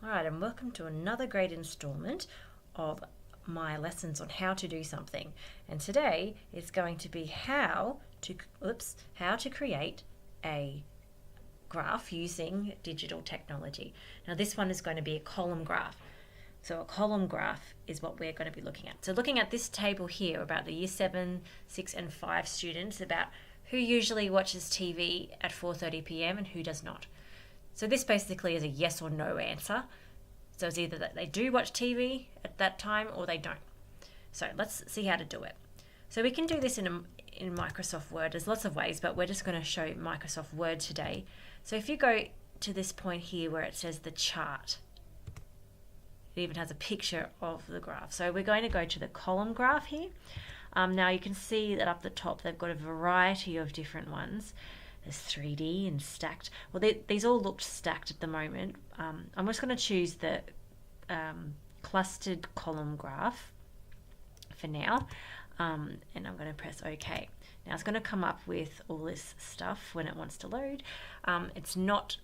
Alright, and welcome to another great installment of my lessons on how to do something. And today is going to be how to create a graph using digital technology. Now this one is going to be a column graph. So a column graph is what we're going to be looking at. So looking at this table here about the year 7, 6 and 5 students, about who usually watches TV at 4:30 p.m. and who does not. So this basically is a yes or no answer. So it's either that they do watch TV at that time or they don't. So let's see how to do it. So we can do this in Microsoft Word. There's lots of ways, but we're just going to show Microsoft Word today. So if you go to this point here where it says the chart, it even has a picture of the graph. So we're going to go to the column graph here. Now you can see that up the top they've got a variety of different ones. There's 3D and stacked. Well, these all look stacked at the moment. I'm just going to choose the clustered column graph for now, and I'm going to press OK. Now it's going to come up with all this stuff when it wants to load. It's not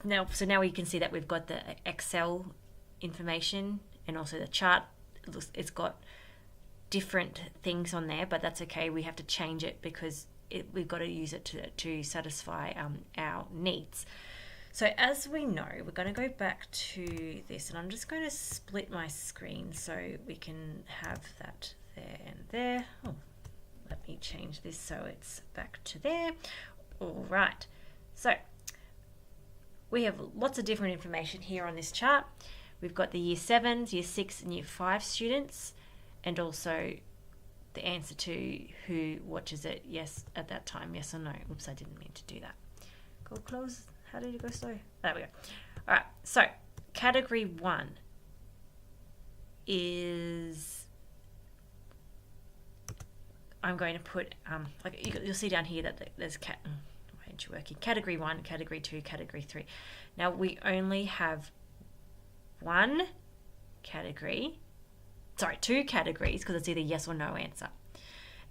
now. So now you can see that we've got the Excel information and also the chart. It's got different things on there, but that's okay. We have to change it because we've got to use it to satisfy our needs. So as we know, we're going to go back to this, and I'm just going to split my screen so we can have that there and there. Oh, let me change this so it's back to there. All right, so we have lots of different information here on this chart. We've got the year 7s, year 6 and year 5 students, and also the answer to who watches it, yes, at that time, yes or no. Oops, I didn't mean to do that. Go close. How did you go slow? There we go. All right, so category 1 is, I'm going to put, you'll see down here that there's category 1, category 2, category 3. Now we only have two categories because it's either yes or no answer.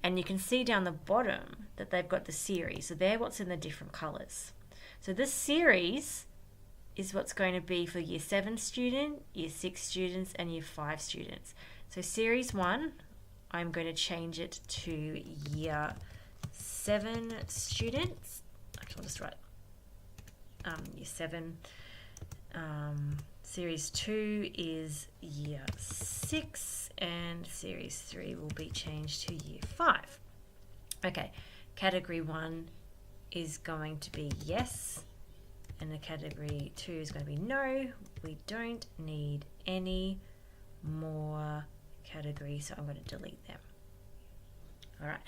And you can see down the bottom that they've got the series. So they're what's in the different colours. So this series is what's going to be for year 7 student, year 6 students and year 5 students. So series 1, I'm going to change it to year 7 students. Actually, I'll just write year 7. Series 2 is year 6 and series 3 will be changed to year 5. Okay, category 1 is going to be yes and the category 2 is going to be no. We don't need any more categories, so I'm going to delete them. All right,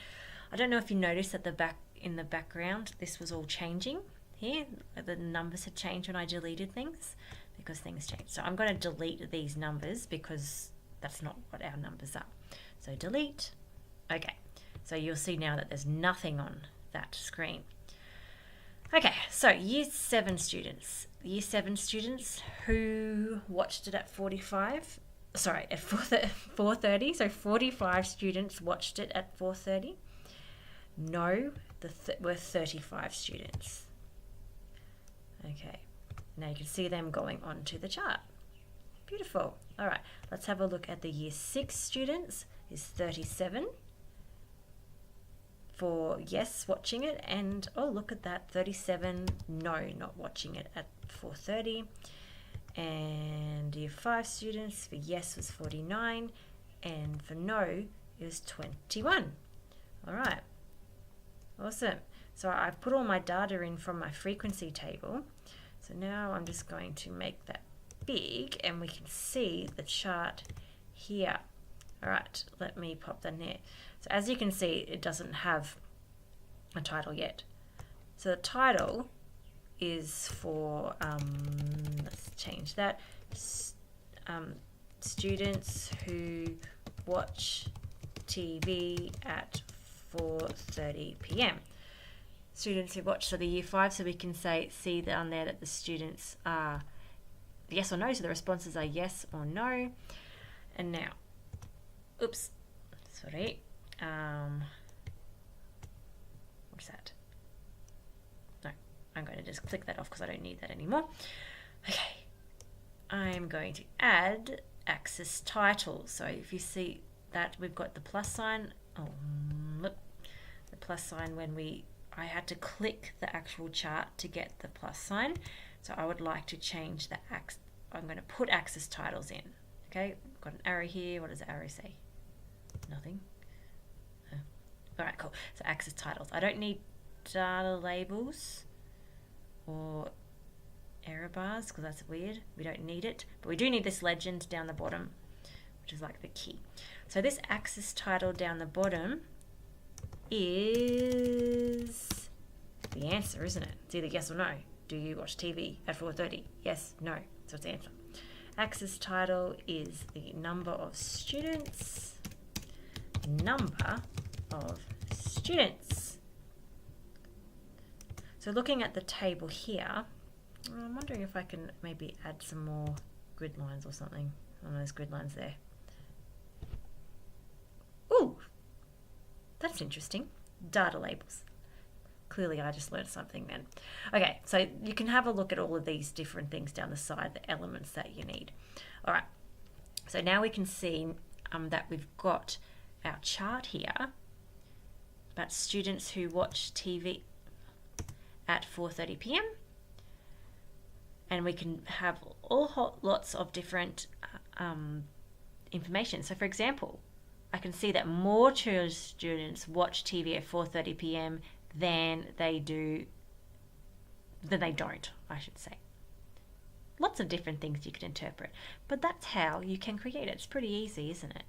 I don't know if you noticed that in the background this was all changing here. The numbers had changed when I deleted things because things changed. So I'm going to delete these numbers because that's not what our numbers are. So delete. Okay, so you'll see now that there's nothing on that screen. Okay, so year 7 students. Year 7 students who watched it at 4:30. So 45 students watched it at 4:30. No, were 35 students. Okay, now you can see them going onto the chart. Beautiful. All right, let's have a look at the year 6 students. Is 37 for yes, watching it, and oh, look at that, 37 no, not watching it at 4:30. And year 5 students for yes was 49 and for no is 21. All right, awesome. So I've put all my data in from my frequency table. So now I'm just going to make that big and we can see the chart here. All right, let me pop that in there. So as you can see, it doesn't have a title yet. So the title is for, let's change that, students who watch TV at 4:30 p.m. Students who watch, so the year 5, so we can see down there that the students are yes or no, so the responses are yes or no. And now, oops, sorry, what's that? No, I'm going to just click that off because I don't need that anymore. Okay, am going to add axis title. So if you see that we've got the plus sign, look, the plus sign when I had to click the actual chart to get the plus sign. So I would like to change the I'm going to put axis titles in. Okay, I've got an arrow here. What does the arrow say? Nothing. All right, cool. So axis titles. I don't need data labels or error bars because that's weird. We don't need it, but we do need this legend down the bottom, which is like the key. So this axis title down the bottom is the answer, isn't it? It's either yes or no. Do you watch TV at 4:30? Yes, no. So it's the answer. Axis title is the number of students. Number of students. So looking at the table here, I'm wondering if I can maybe add some more grid lines or something on those grid lines there. Ooh, that's interesting. Data labels. Clearly I just learned something then. Okay, so you can have a look at all of these different things down the side, the elements that you need. All right, so now we can see that we've got our chart here about students who watch TV at 4:30 p.m. and we can have lots of different information. So for example, I can see that more students watch TV at 4:30 p.m. than they don't, I should say. Lots of different things you can interpret, but that's how you can create it. It's pretty easy, isn't it?